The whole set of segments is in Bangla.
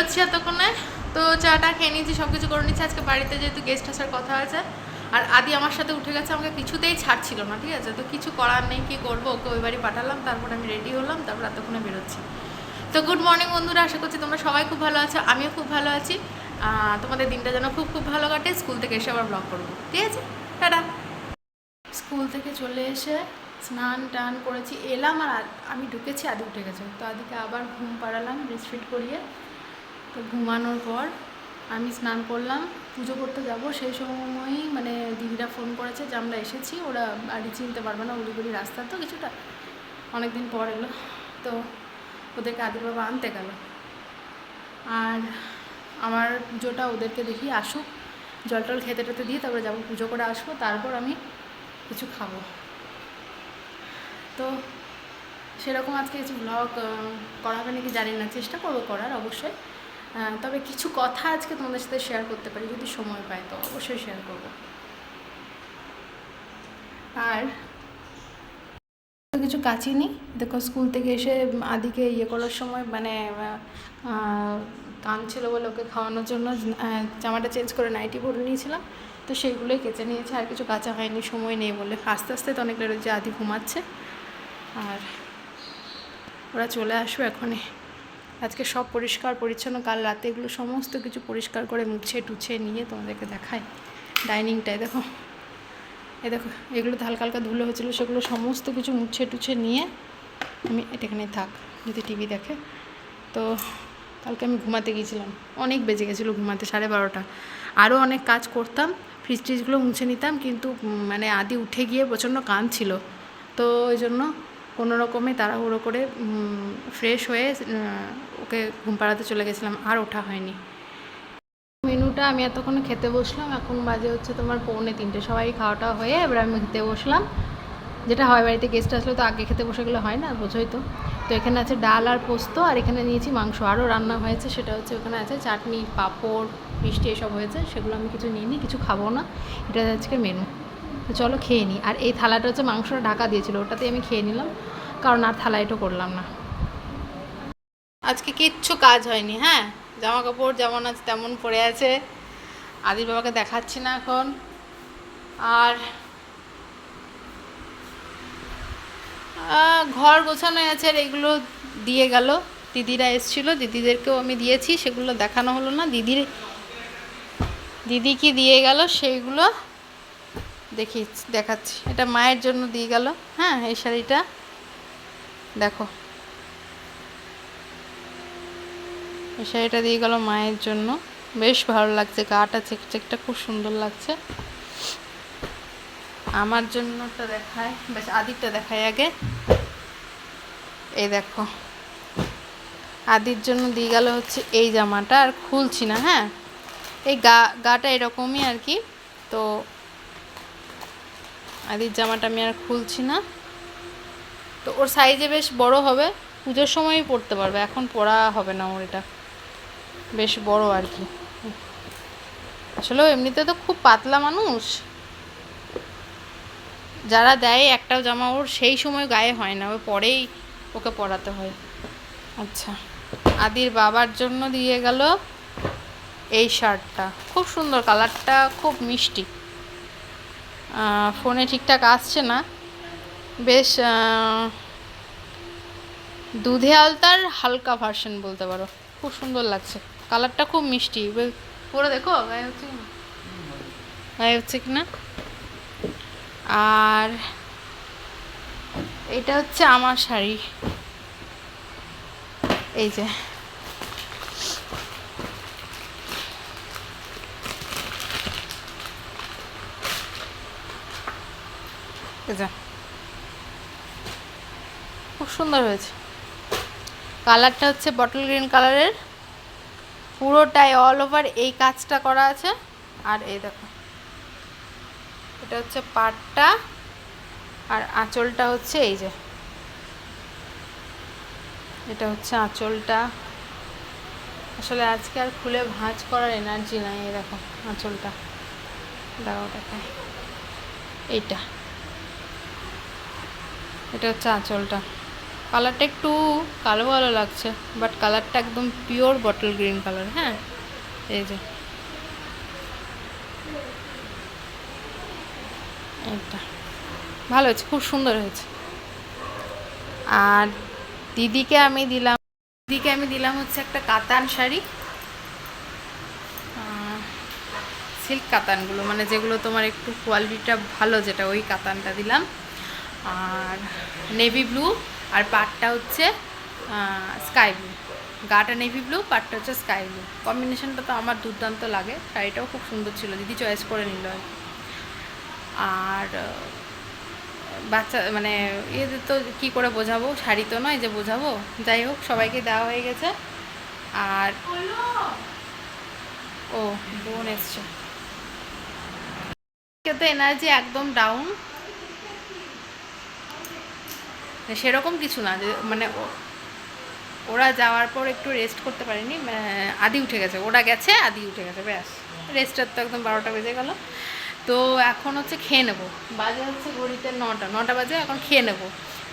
বেরোচ্ছি এতক্ষণে। তো চাটা খেয়ে নিয়েছি, সব কিছু করে নিচ্ছি। আজকে বাড়িতে যেহেতু গেস্ট আসার কথা আছে, আর আদি আমার সাথে উঠে গেছে, আমাকে কিছুতেই ছাড়ছিল না, ঠিক আছে। তো কিছু করার নেই, কী করবো, ওকে ওই বাড়ি পাঠালাম, তারপর আমি রেডি হলাম, তারপর এতক্ষণে বেরোচ্ছি। তো গুড মর্নিং বন্ধুরা, আশা করছি তোমরা সবাই খুব ভালো আছো, আমিও খুব ভালো আছি। তোমাদের দিনটা যেন খুব খুব ভালো কাটে। স্কুল থেকে এসে আবার ব্লগ করবো, ঠিক আছে, টাটা। স্কুল থেকে চলে এসে স্নান টান করেছি, এলাম, আর আমি ঢুকেছি, আদি উঠে গেছে। তো আদিকে আবার ঘুম পাড়ালাম ব্রেস্টফিড করিয়ে। তো ঘুমানোর পর আমি স্নান করলাম, পুজো করতে যাব। সেই সময়ই মানে দিদিরা ফোন করেছে যে আমরা এসেছি, ওরা বাড়ি চিনতে পারবে না, উলিগুলি রাস্তা তো কিছুটা, অনেক দিন পর এলো। তো ওদেরকে আদির বাবা আনতে গেল, আর আমার পুজোটা ওদেরকে দেখি আসুক, জল টল খেতে টেতে দিয়ে তারপরে যাবো, পুজো করে আসবো, তারপর আমি কিছু খাবো। তো সেরকম আজকে কিছু ব্লগ করা হবে নাকি জানি না, চেষ্টা করবো করার অবশ্যই। তবে কিছু কথা আজকে তোমাদের সাথে শেয়ার করতে পারি, যদি সময় পাই তো অবশ্যই শেয়ার করবো। আর কিছু কাচিনি, দেখো স্কুল থেকে এসে আদিকে ইয়ে করার সময় মানে কাঁদছিল বলে ওকে খাওয়ানোর জন্য জামাটা চেঞ্জ করে নাইটি পরে নিয়েছিলাম, তো সেইগুলোই কেচে নিয়েছে, আর কিছু কাচা হয়নি, সময় নেই বলে। আস্তে আস্তে তো অনেক লেট হচ্ছে, আদি ঘুমাচ্ছে, আর ওরা চলে আসবে এখনই। আজকে সব পরিষ্কার পরিচ্ছন্ন, কাল রাতে এগুলো সমস্ত কিছু পরিষ্কার করে মুছে টুছে নিয়ে তোমাদেরকে দেখাই। ডাইনিংটায় দেখো, এই দেখো, এগুলো হালকা হালকা ধুলো হয়েছিলো, সেগুলো সমস্ত কিছু মুছে টুছে নিয়ে আমি এখানে থাক, যদি টিভি দেখে। তো কালকে আমি ঘুমাতে গিয়েছিলাম, অনেক বেজে গেছিলো ঘুমাতে, 12:30। আরও অনেক কাজ করতাম, ফ্রিজ ট্রিজগুলো মুছে নিতাম, কিন্তু মানে আদি উঠে গিয়ে প্রচণ্ড কাঁদছিল, তো ওই জন্য কোনো রকমে তাড়াহুড়ো করে ফ্রেশ হয়ে ওকে ঘুম পাড়াতে চলে গেছিলাম, আর ওঠা হয়নি। মেনুটা আমি এতক্ষণে খেতে বসলাম, এখন বাজে হচ্ছে তোমার 2:45, সবাই খাওয়াটা হয়ে এবার আমি খেতে বসলাম। যেটা হয় বাড়িতে গেস্ট আসলে তো আগে খেতে বসে গেলে হয় না, বোঝোই তো। তো এখানে আছে ডাল আর পোস্ত, আর এখানে নিয়েছি মাংস, আরও রান্না হয়েছে, সেটা হচ্ছে ওখানে আছে চাটনি, পাঁপড়, মিষ্টি এসব হয়েছে, সেগুলো আমি কিছু নিইনি, কিছু খাবো না, এটা আজকে মেনু। তো চলো খেয়ে নিই। আর এই থালাটা হচ্ছে মাংসটা ঢাকা দিয়েছিল, ওটাতে আমি খেয়ে নিলাম, কারণ আর থালা এটা করলাম না। আজকে কিচ্ছু কাজ হয়নি, হ্যাঁ, জামা কাপড় যেমন আছে তেমন পড়ে আছে, আদির বাবাকে দেখাচ্ছি না এখন। আর ঘর গোছানো আছে, আর এগুলো দিয়ে গেল, দিদিরা এসেছিলো, দিদিদেরকেও আমি দিয়েছি, সেগুলো দেখানো হলো না। দিদি কি দিয়ে গেল সেইগুলো দেখাচ্ছি। এটা মায়ের জন্য দিয়ে গেল, হ্যাঁ, এই শাড়িটা দেখো, এই শাড়িটা দিয়ে গেল মায়ের জন্য, বেশ ভালো লাগছে, গাটা চেকটা খুব সুন্দর লাগছে। আমার জন্যটা দেখায়, বেশ আদিরটা দেখায় আগে। এই দেখো, আদির জন্য দিয়ে গেল হচ্ছে এই জামাটা, আর খুলছি না, হ্যাঁ, এই গাটা এরকমই আর কি। তো আদির জামাটা আমি আর খুলছি না, তো ওর সাইজে বেশ বড় হবে, পুজোর সময়ই পরতে পারবে, এখন পরা হবে না ওর, এটা বেশ বড় আর কি। আসলে এমনিতে তো খুব পাতলা মানুষ, যারা দেয় একটাও জামা ওর সেই সময় গায়ে হয় না, ওই পরেই ওকে পরাতে হয়। আচ্ছা, আদির বাবার জন্য দিয়ে গেল এই শার্টটা, খুব সুন্দর, কালারটা খুব মিষ্টি, ফোনে ঠিকঠাক আসছে না, বেশ দুধে আলতার হালকা ভার্সন বলতে পারো, খুব সুন্দর লাগছে, কালারটা খুব মিষ্টি, পুরো দেখো গায়ে হচ্ছে কিনা, গায়ে হচ্ছে কিনা। আর এটা হচ্ছে আমার শাড়ি, এই যে, খুব সুন্দর হয়েছে, কালারটা হচ্ছে বটল গ্রিন কালারের, পুরোটাই অল ওভার এই কাজটা করা আছে। আর এই দেখো, এটা হচ্ছে পাটটা, আর আঁচলটা হচ্ছে এই যে, এটা হচ্ছে আঁচলটা। আসলে আজকে আর খুলে ভাঁজ করার এনার্জি নাই, এই দেখো আঁচলটা, দাও দেখায়, এটা হচ্ছে আঁচলটা, কালারটা একটু কালো কালো লাগছে, বাট কালারটা একদম পিওর বটল গ্রিন কালার। হ্যাঁ, এই যে এটা ভালো হয়েছে, খুব সুন্দর হয়েছে। আর দিদিকে আমি দিলাম হচ্ছে একটা কাতান শাড়ি, সিল্ক কাতানগুলো, মানে যেগুলো তোমার একটু কোয়ালিটিটা ভালো, যেটা ওই কাতানটা দিলাম। আর নেভি ব্লু, আর পাটটা হচ্ছে স্কাই ব্লু। গাটা নেভি ব্লু, পাটটা হচ্ছে স্কাই ব্লু। কম্বিনেশনটা তো আমার দুর্দান্ত লাগে, শাড়িটাও খুব সুন্দর ছিল, দিদি চয়েস করে নিল। আর বাচ্চা মানে এদের তো কী করে বোঝাবো, শাড়ি তো নয় যে বোঝাবো। যাই হোক, সবাইকে দেওয়া হয়ে গেছে। আর ও বোন এসছে, তো এনার্জি একদম ডাউন, সেরকম কিছু না যে মানে ওরা যাওয়ার পর একটু রেস্ট করতে পারেনি। আদি উঠে গেছে, ওরা গেছে, আদি উঠে গেছে, ব্যাস। রেস্টার তো একদম 12টা বেজে গেল। তো এখন হচ্ছে খেয়ে নেবো, বাজে হচ্ছে ঘড়িতে 9টা বাজে, এখন খেয়ে নেবো।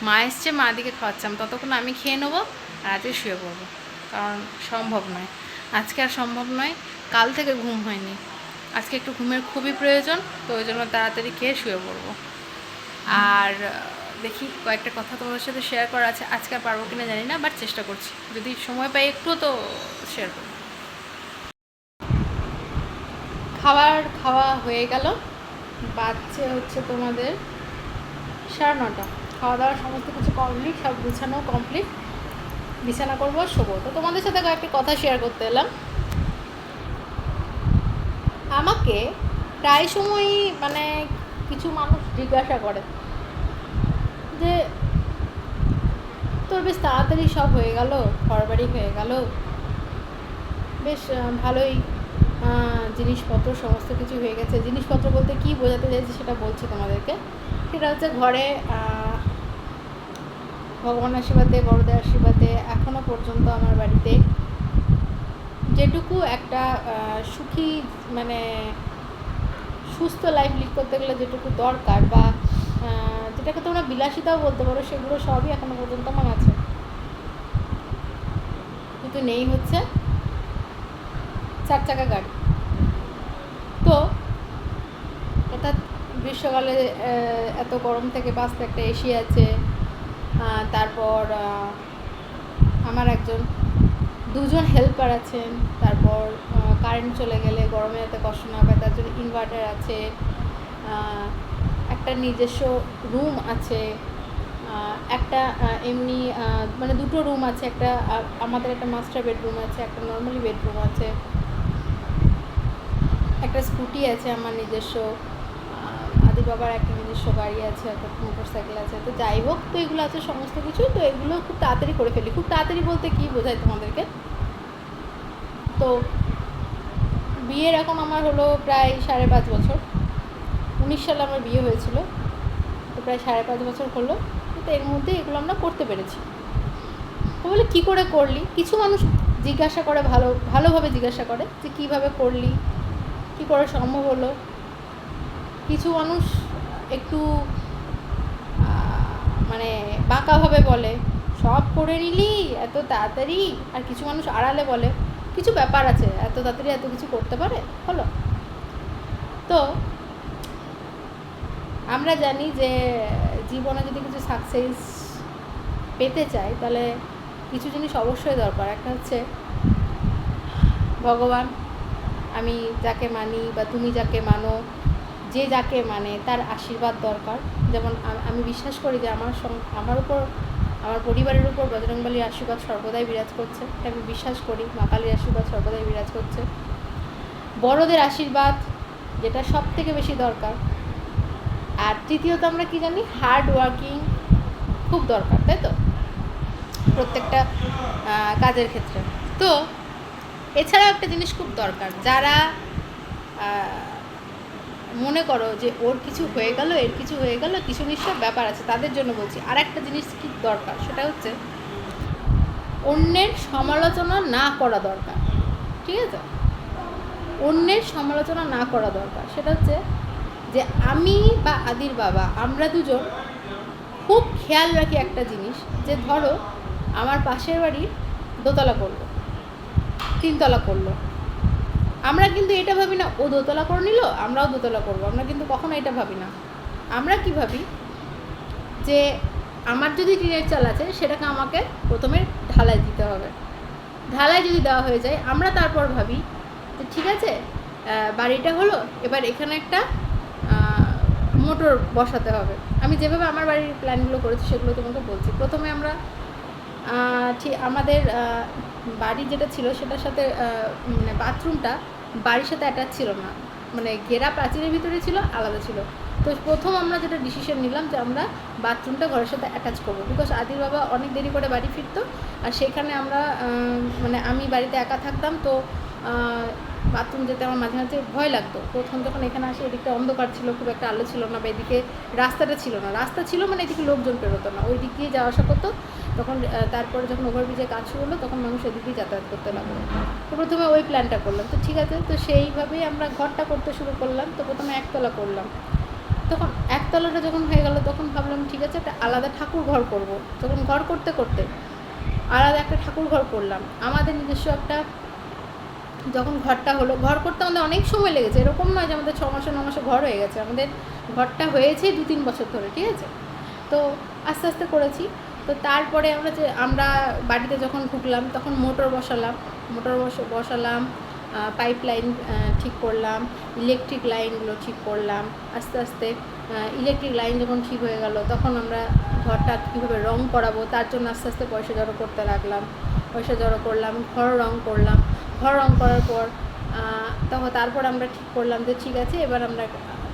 মা এসছে, মা দিকে খাওয়াচ্ছাম, ততক্ষণ আমি খেয়ে নেবো আর আজকে শুয়ে পড়বো। কারণ সম্ভব নয়, আজকে আর সম্ভব নয়। কাল থেকে ঘুম হয়নি, আজকে একটু ঘুমের খুবই প্রয়োজন, তো ওই জন্য তাড়াতাড়ি খেয়ে শুয়ে পড়বো। আর দেখি কয়েকটা কথা তোমাদের সাথে শেয়ার করা আছে, আজকে আর পারবো কিনা জানি না, বাট চেষ্টা করছি, যদি সময় পাই একটু তো শেয়ার করব। খাওয়া হয়ে গেল, বাচ্চা হচ্ছে তোমাদের 9:30। খাওয়া দাওয়া সমস্ত কিছু কমপ্লিট, সব গুছানো কমপ্লিট, বিছানা করবো, শোবো। তো তোমাদের সাথে কয়েকটা কথা শেয়ার করতে এলাম। আমাকে প্রায় সময়ই মানে কিছু মানুষ জিজ্ঞাসা করে যে তোর বেশ তাড়াতাড়ি সব হয়ে গেল, ঘরবাড়ি হয়ে গেল, বেশ ভালোই জিনিসপত্র সমস্ত কিছু হয়ে গেছে। জিনিসপত্র বলতে কী বোঝাতে চাইছি সেটা বলছি তোমাদেরকে। সেটা হচ্ছে ঘরে ভগবানের আশীর্বাদে, বড়দের আশীর্বাদে এখনও পর্যন্ত আমার বাড়িতে যেটুকু একটা সুখী মানে সুস্থ লাইফ লিড করতে গেলে যেটুকু দরকার, বা যেটাকে তোমরা বিলাসিতাও বলতে পারো, সেগুলো সবই এখনও পর্যন্ত আমার আছে। কিন্তু নেই হচ্ছে 4 চাকা গাড়ি। তো অর্থাৎ গ্রীষ্মকালে এত গরম থেকে বাঁচতে একটা এসি আছে, তারপর আমার দুজন হেল্পার আছেন, তারপর কারেন্ট চলে গেলে গরমে এত কষ্ট না পায় তার জন্য ইনভার্টার আছে, একটা নিজস্ব রুম আছে, একটা এমনি মানে 2টো রুম আছে, একটা আমাদের একটা মাস্টার বেডরুম আছে, একটা নর্মালি বেডরুম আছে, একটা স্কুটি আছে আমার নিজস্ব, আদি বাবার একটা নিজস্ব গাড়ি আছে, একটা মোটর সাইকেল আছে। তো যাই হোক, তো এগুলো আছে সমস্ত কিছু। তো এগুলো খুব তাড়াতাড়ি করে ফেলি। খুব তাড়াতাড়ি বলতে কী বোঝায় তোমাদেরকে, তো বিয়ের এখন আমার হলো প্রায় 5.5 বছর। 19 সালে আমার বিয়ে হয়েছিল, তো প্রায় 5.5 বছর হলো। তো এর মধ্যে এগুলো আমরা করতে পেরেছি। তো বলে কী করে করলি, কিছু মানুষ জিজ্ঞাসা করে, ভালোভাবে জিজ্ঞাসা করে যে কীভাবে করলি, কী করে সম্ভব হলো। কিছু মানুষ একটু মানে বাঁকাভাবে বলে সব করে নিলি এত তাড়াতাড়ি, আর কিছু মানুষ আড়ালে বলে কিছু ব্যাপার আছে, এত তাড়াতাড়ি এত কিছু করতে পারে হলো। তো আমরা জানি যে জীবনে যদি কিছু সাকসেস পেতে চাই, তাহলে কিছু জিনিস অবশ্যই দরকার। একটা হচ্ছে ভগবান, আমি যাকে মানি বা তুমি যাকে মানো, যে যাকে মানে তার আশীর্বাদ দরকার। যেমন আমি বিশ্বাস করি যে আমার উপর, আমার পরিবারের উপর বজরংবলীর আশীর্বাদ সর্বদাই বিরাজ করছে, আমি বিশ্বাস করি মা কালীর আশীর্বাদ সর্বদাই বিরাজ করছে। বড়দের আশীর্বাদ, যেটা সব থেকে বেশি দরকার। আর তৃতীয়ত আমরা কি জানি, হার্ড ওয়ার্কিং খুব দরকার, তাই তো, প্রত্যেকটা কাজের ক্ষেত্রে। তো এছাড়াও একটা জিনিস খুব দরকার, যারা মনে করো যে ওর কিছু হয়ে গেল, এর কিছু হয়ে গেল, কিছু নিশ্চয় ব্যাপার আছে, তাদের জন্য বলছি। আর একটা জিনিস কি দরকার, সেটা হচ্ছে অন্যের সমালোচনা না করা দরকার। ঠিক আছে, অন্যের সমালোচনা না করা দরকার। সেটা হচ্ছে যে আমি বা আদির বাবা, আমরা দুজন খুব খেয়াল রাখি একটা জিনিস, যে ধরো আমার পাশের বাড়ির দোতলা করলো, 3তলা করলো, আমরা কিন্তু এটা ভাবি না ও দোতলা করে নিল আমরাও দোতলা করবো, আমরা কিন্তু কখনো এটা ভাবি না। আমরা কি ভাবি যে আমার যদি টিনের চাল আছে সেটাকে আমাকে প্রথমে ঢালাই দিতে হবে, ঢালাই যদি দেওয়া হয়ে যায় আমরা তারপর ভাবি যে ঠিক আছে বাড়িটা হলো, এবার এখানে একটা মোটর বসাতে হবে। আমি যেভাবে আমার বাড়ির প্ল্যানগুলো করেছি সেগুলো তোমাকে বলছি। প্রথমে আমরা ঠিক আমাদের বাড়ি যেটা ছিল সেটার সাথে মানে বাথরুমটা বাড়ির সাথে অ্যাটাচ ছিল না, মানে ঘেরা প্রাচীরের ভিতরে ছিল, আলাদা ছিল। তো প্রথম আমরা যেটা ডিসিশন নিলাম যে আমরা বাথরুমটা ঘরের সাথে অ্যাটাচ করবো, বিকজ আদির বাবা অনেক দেরি করে বাড়ি ফিরতো, আর সেখানে আমরা মানে আমি বাড়িতে একা থাকতাম, তো বাথরুম যেতে আমার মাঝে মাঝে ভয় লাগতো। প্রথম যখন এখানে আসে এদিকটা অন্ধকার ছিল, খুব একটা আলো ছিল না, বা এদিকে রাস্তাটা ছিল না, রাস্তা ছিল মানে এদিকে লোকজন পেরোতো না, ওই দিক দিয়ে যাওয়া আসা করতো। তখন তারপরে যখন ওভারব্রিজে কাজ শুরু হলো তখন মানুষ এদিক দিয়ে যাতায়াত করতে লাগলো। তো প্রথমে ওই প্ল্যানটা করলাম, তো ঠিক আছে, তো সেইভাবেই আমরা ঘরটা করতে শুরু করলাম। তো প্রথমে 1তলা করলাম, তখন 1তলাটা যখন হয়ে গেল তখন ভাবলাম ঠিক আছে একটা আলাদা ঠাকুর ঘর করবো। তখন ঘর করতে করতে আলাদা একটা ঠাকুর ঘর করলাম, আমাদের নিজস্ব একটা। যখন ঘরটা হলো, ঘর করতে আমাদের অনেক সময় লেগেছে, এরকম নয় যে আমাদের 6 মাসে 9 মাসে ঘর হয়ে গেছে, আমাদের ঘরটা হয়েছে 2-3 বছর ধরে, ঠিক আছে। তো আস্তে আস্তে করেছি। তো তারপরে আমরা বাড়িতে যখন ঢুকলাম তখন মোটর বসালাম, পাইপ লাইন ঠিক করলাম, ইলেকট্রিক লাইনগুলো ঠিক করলাম। আস্তে আস্তে ইলেকট্রিক লাইন যখন ঠিক হয়ে গেল তখন আমরা ঘরটা কীভাবে রং করাবো তার জন্য আস্তে আস্তে পয়সা জড়ো করতে লাগলাম, পয়সা জড়ো করলাম, ঘর রং করলাম। ঘর রং করার পর তারপর আমরা ঠিক করলাম যে ঠিক আছে এবার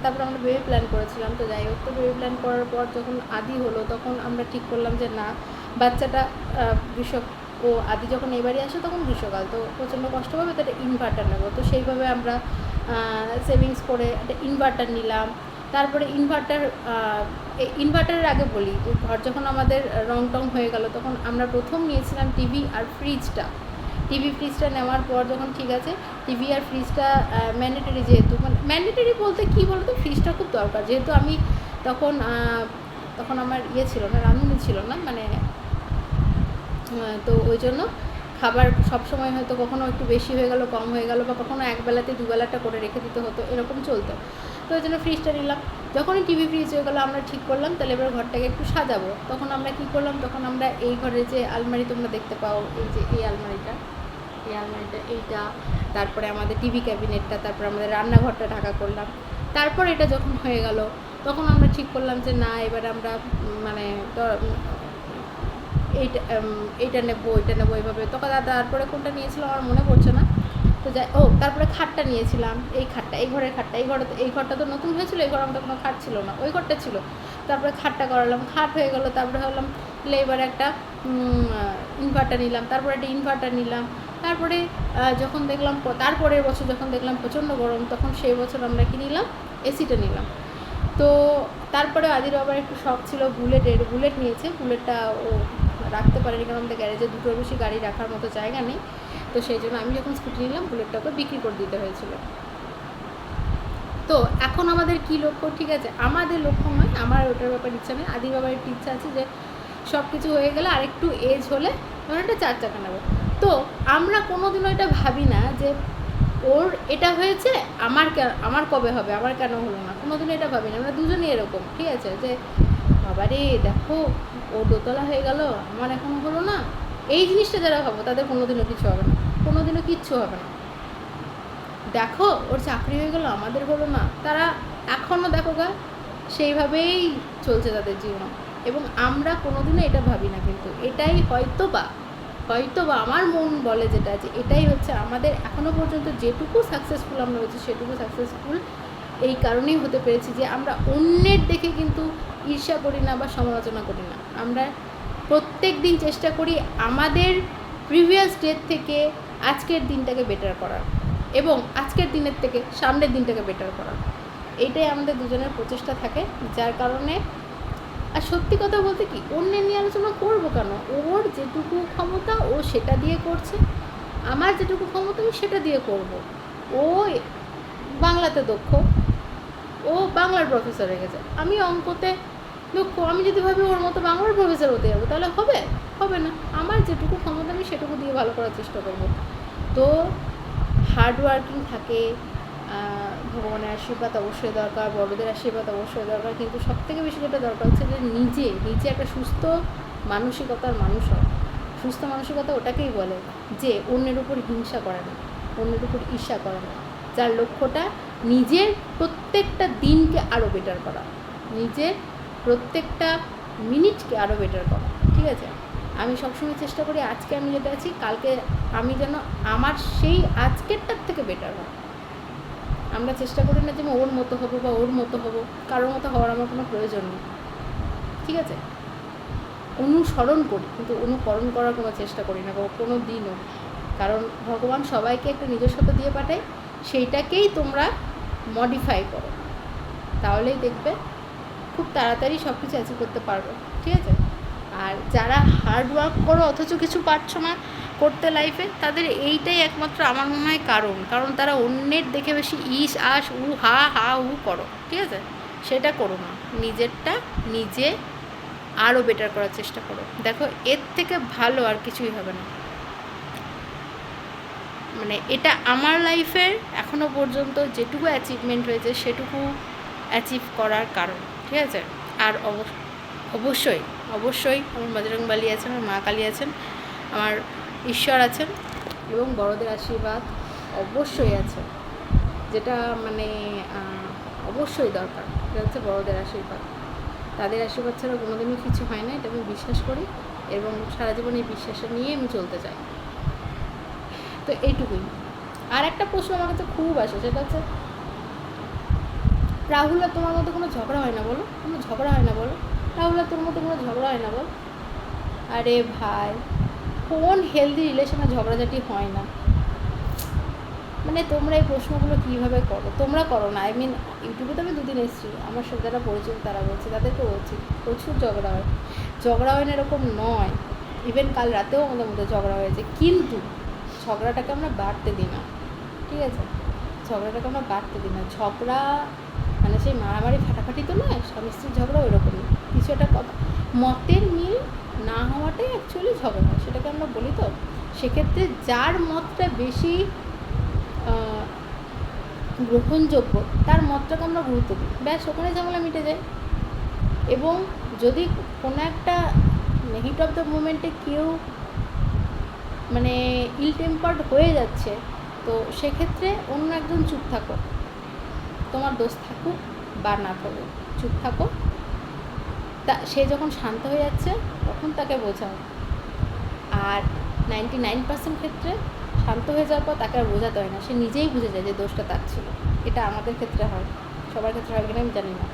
তারপর আমরা বেবি প্ল্যান করেছিলাম। তো যাই হোক, তো বেবি প্ল্যান করার পর যখন আদি হলো তখন আমরা ঠিক করলাম যে না, বাচ্চাটা আদি যখন এই বাড়ি আসে তখন গ্রীষ্মকাল, তো প্রচণ্ড কষ্ট পাবে, তো একটা ইনভার্টার নেবো। তো সেইভাবে আমরা সেভিংস করে একটা ইনভার্টার নিলাম। তারপরে ইনভার্টারের আগে বলি যে ঘর যখন আমাদের রং টং হয়ে গেল তখন আমরা প্রথম নিয়েছিলাম টিভি আর ফ্রিজটা। টিভি ফ্রিজটা নেওয়ার পর যখন ঠিক আছে টিভি আর ফ্রিজটা ম্যান্ডেটরি, যেহেতু মানে ম্যান্ডেটরি বলতে কী বলতো, ফ্রিজটা খুব দরকার, যেহেতু আমি তখন আমার ছিল না, রাঁধুনি ছিল না, মানে তো ওই জন্য খাবার সবসময় হয়তো কখনো একটু বেশি হয়ে গেল, কম হয়ে গেল, বা কখনো একবেলাতে দুবেলাটা করে রেখে দিতে হতো, এরকম চলতো। তো ওই জন্য ফ্রিজটা নিলাম। যখনই টিভি ফ্রিজ হয়ে গেলো আমরা ঠিক করলাম তাহলে এবার ঘরটাকে একটু সাজাবো। তখন আমরা কী করলাম, তখন আমরা এই ঘরে যে আলমারি তোমরা দেখতে পাও, এই আলমারিটা এইটা, তারপরে আমাদের টিভি ক্যাবিনেটটা, তারপরে আমাদের রান্নাঘরটা ঢাকা করলাম। তারপর এটা যখন হয়ে গেল তখন আমরা ঠিক করলাম যে না, এবার আমরা মানে এইটা নেবো, ওইটা নেবো, এইভাবে। তখন তারপরে কোনটা নিয়েছিলাম আমার মনে পড়ছে না। তো তারপরে খাটটা নিয়েছিলাম, এই ঘরটা তো নতুন হয়েছিল, এই ঘর আমাদের কোনো খাট ছিল না, ওই ঘরটা ছিল। তারপরে খাটটা করালাম, খাট হয়ে গেলো। তারপরে ভাবলাম তাহলে এবার একটা ইনভার্টার নিলাম, তারপরে যখন দেখলাম তারপরের বছর যখন দেখলাম প্রচণ্ড গরম, তখন সেই বছর আমরা কি নিলাম, এসিটা নিলাম। তো তারপরে আদির আবার একটু শখ ছিল বুলেট নিয়েছে। বুলেটটা ও রাখতে পারেনি, কারণ আমাদের গ্যারেজে 2টোর বেশি গাড়ি রাখার মতো জায়গা নেই। তো সেই জন্য আমি যখন স্কুটি নিলাম বুলেটটাকে বিক্রি করে দিতে হয়েছিল। তো এখন আমাদের কি লক্ষ্য, ঠিক আছে, আমাদের লক্ষ্য নয়, আমার ওটার ব্যাপারে ইচ্ছা নেই। আদির বাবার একটু ইচ্ছা আছে যে সব কিছু হয়ে গেলে আর একটু এজ হলে ধরুন একটা 4 চাকা নেবো। তো আমরা কোনোদিনও এটা ভাবি না যে ওর এটা হয়েছে আমার কবে হবে, আমার কেন হলো না, কোনোদিনও এটা ভাবি না। আমরা দুজনেই এরকম, ঠিক আছে, যে বাবারে দেখো ও দোতলা হয়ে গেল, আমার এখনও হলো না। এই জিনিসটা যারা ভাবো তাদের কোনোদিনও কিছু হবে না, কোনোদিনও কিচ্ছু হবে না। দেখো ওর চাকরি হয়ে গেল, আমাদের হলো না, তারা এখনও দেখো সেইভাবেই চলছে তাদের জীবন। এবং আমরা কোনোদিনও এটা ভাবি না, কিন্তু এটাই হয়তো বা আমার মন বলে যেটা, যে এটাই হচ্ছে আমাদের এখনও পর্যন্ত যেটুকু সাকসেসফুল আমরা হয়েছি সেটুকু সাকসেসফুল এই কারণেই হতে পেরেছি যে আমরা অন্যের দেখে কিন্তু ঈর্ষা করি না বা সমালোচনা করি না। আমরা প্রত্যেক দিন চেষ্টা করি আমাদের প্রিভিয়াস ডের থেকে আজকের দিনটাকে বেটার করার, এবং আজকের দিনের থেকে সামনের দিনটাকে বেটার করার। এইটাই আমাদের দুজনের প্রচেষ্টা থাকে, যার কারণে। আর সত্যি কথা বলতে কি, অন্যের নিয়ে আলোচনা করবো কেন, ওর যেটুকু ক্ষমতা ও সেটা দিয়ে করছে, আমার যেটুকু ক্ষমতা আমি সেটা দিয়ে করব। ও বাংলাতে দক্ষ, ও বাংলার প্রফেসর হয়ে গেছে, আমি অঙ্কতে দুঃখ। আমি যদি ভাবি ওর মতো বাংলার প্রফেসর হতে যাবো, তাহলে হবে? হবে না। আমার যেটুকু ক্ষমতা আমি সেটুকু দিয়ে ভালো করার চেষ্টা করব। তো হার্ড ওয়ার্কিং থাকে, ভগবানের আশীর্বাদ অবশ্যই দরকার, বড়দের আশীর্বাদ অবশ্যই দরকার, কিন্তু সবথেকে বেশি যেটা দরকার হচ্ছে যে নিজে একটা সুস্থ মানসিকতার মানুষ হয়। সুস্থ মানসিকতা ওটাকেই বলে যে অন্যের উপর হিংসা করা না, অন্যের উপর ঈর্ষা করা না, যার লক্ষ্যটা নিজের প্রত্যেকটা দিনকে আরও বেটার করা, নিজের প্রত্যেকটা মিনিটকে আরও বেটার করা। ঠিক আছে? আমি সবসময় চেষ্টা করি আজকে আমি যেটা আছি কালকে আমি যেন আমার সেই আজকেরটার থেকে বেটার হয়। আমরা চেষ্টা করি না যে আমি ওর মতো হবো বা ওর মতো হবো, কারোর মতো হওয়ার আমার কোনো প্রয়োজন নেই। ঠিক আছে? অনুসরণ করি কিন্তু অনুকরণ করার কোনো চেষ্টা করি না কোনো দিনও, কারণ ভগবান সবাইকে একটা নিজস্বতা দিয়ে পাঠায়, সেইটাকেই তোমরা মডিফাই করো, তাহলেই দেখবে খুব তাড়াতাড়ি সব কিছু অ্যাচিভ করতে পারবে। ঠিক আছে? আর যারা হার্ড ওয়ার্ক করো অথচ কিছু পারছো না করতে লাইফে, তাদের এইটাই একমাত্র আমার মনে হয় কারণ তারা অন্যের দেখে বেশি ইস আস উ হা হা উ করো। ঠিক আছে? সেটা করো না, নিজেরটা নিজে আরও বেটার করার চেষ্টা করো। দেখো এর থেকে ভালো আর কিছুই হবে না। মানে এটা আমার লাইফের এখনও পর্যন্ত যেটুকু অ্যাচিভমেন্ট হয়েছে সেটুকু অ্যাচিভ করার কারণ। ঠিক আছে? আর অবশ্যই আমার বজরং বলী আছেন, আমার মা কালী আছেন, আমার ঈশ্বর আছেন এবং বড়দের আশীর্বাদ অবশ্যই আছে, যেটা মানে অবশ্যই দরকার। এটা হচ্ছে বড়দের আশীর্বাদ। তাদের আশীর্বাদ ছাড়া কোনোদিনও কিছু হয় না, এটা আমি বিশ্বাস করি এবং সারা জীবন এই বিশ্বাসটা নিয়ে আমি চলতে চাই। তো এইটুকুই। আর একটা প্রশ্ন আমার কাছে খুব আসে, সেটা হচ্ছে রাহুল আর তোমার মতো কোনো ঝগড়া হয় না বলো? কোনো ঝগড়া হয় না বলো? রাহুল আর তোর মতো কোনো ঝগড়া হয় না বল? আরে ভাই, কোন হেলদি রিলেশনে ঝগড়াঝাটি হয় না? মানে তোমরা এই প্রশ্নগুলো কীভাবে করো? তোমরা করো না, ইউটিউবে তো আমি দুদিন এসেছি, আমার সাথে যারা পরিচিত তারা বলছে, তাদেরকে বলছি প্রচুর ঝগড়া হয়। ঝগড়া হয় না এরকম নয়, ইভেন কাল রাতেও আমাদের মধ্যে ঝগড়া হয়েছে, কিন্তু ঝগড়াটাকে আমরা বাড়তে দিই না। ঠিক আছে? ঝগড়াটাকে আমরা বাড়তে দিই না। ঝগড়া মানে সেই মারামারি ফাটাফাটি তো নয়, স্বামী স্ত্রীর ঝগড়া ওইরকমই কিছু একটা কথা, মতের মিল না হওয়াটাই অ্যাকচুয়ালি ঝগড়া হয়, সেটাকে আমরা বলি। তো সেক্ষেত্রে যার মতটা বেশি গ্রহণযোগ্য তার মতটাকে আমরা গুরুত্ব দিই, ব্যাস ওখানে ঝামেলা মিটে যায়। এবং যদি কোনো একটা হিট অফ দ্য মোমেন্টে কেউ মানে ইল টেম্পার্ড হয়ে যাচ্ছে, তো সেক্ষেত্রে অন্য একজন চুপ থাকো, তোমার দোষ থাকুক বা না থাকুক, চুপ থাকো। তা সে যখন শান্ত হয়ে যাচ্ছে তখন তাকে বোঝাও। আর 99% ক্ষেত্রে শান্ত হয়ে যাওয়ার পর তাকে আর বোঝাতে হয় না, সে নিজেই বুঝে যায় যে দোষটা তার ছিল। এটা আমাদের ক্ষেত্রে হয়, সবার ক্ষেত্রে হয় কিনা আমি জানি না।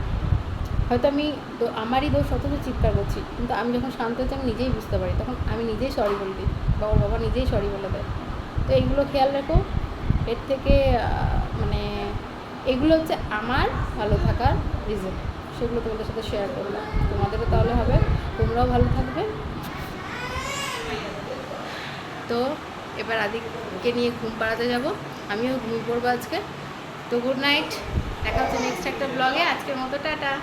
হয়তো আমি আমারই দোষ অথচ চিৎকার করছি, কিন্তু আমি যখন শান্ত হচ্ছি আমি নিজেই বুঝতে পারি, তখন আমি নিজেই সরি বলে দিই বা ওর বাবা নিজেই সরি বলে দেয়। তো এইগুলো খেয়াল রেখো। এর থেকে মানে এগুলো হচ্ছে আমার ভালো থাকার রিজন, সেগুলো তোমাদের সাথে শেয়ার করলাম। তোমাদেরও তাহলে হবে, তোমরাও ভালো থাকবে। তো এবার আদিকে নিয়ে ঘুম পাড়াতে যাব, আমিও ঘুমিয়ে পড়বো আজকে। তো গুড নাইট, দেখা হচ্ছে নেক্সট একটা ব্লগে। আজকের মতো টাটা।